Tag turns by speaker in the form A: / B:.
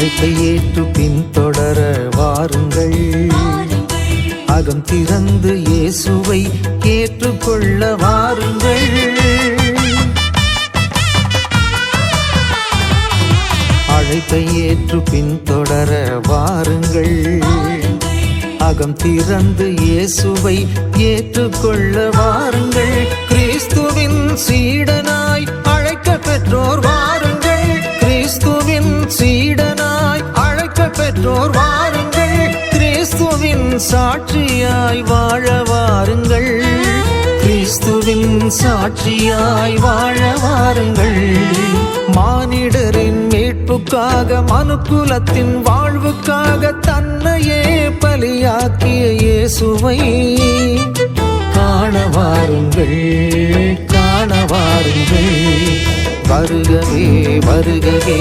A: அழைப்பை ஏற்று பின்தொடர வாருங்கள். அகம் திறந்து இயேசுவை ஏற்றுக்கொள்ள வாருங்கள். அழைப்பை ஏற்று பின்தொடர வாருங்கள். அகம் திறந்து இயேசுவை ஏற்றுக்கொள்ள வாருங்கள். கிறிஸ்துவின் சீடனாய் அழைக்க பெற்றோர் வாருங்கள். கிறிஸ்துவின் சீடனாய் அழைக்க பெற்றோர் வாருங்கள். கிறிஸ்துவின் சாட்சியாய் வாழ வாருங்கள். கிறிஸ்துவின் சாட்சியாய் வாழ வாருங்கள். மானிடரின் மீட்புக்காக மனுக்குலத்தின் வாழ்வுக்காக தன்னையே பலியாக்கிய இயேசுவை காண வாருங்கள். காண வாருங்கள். வருகவே வருகவே.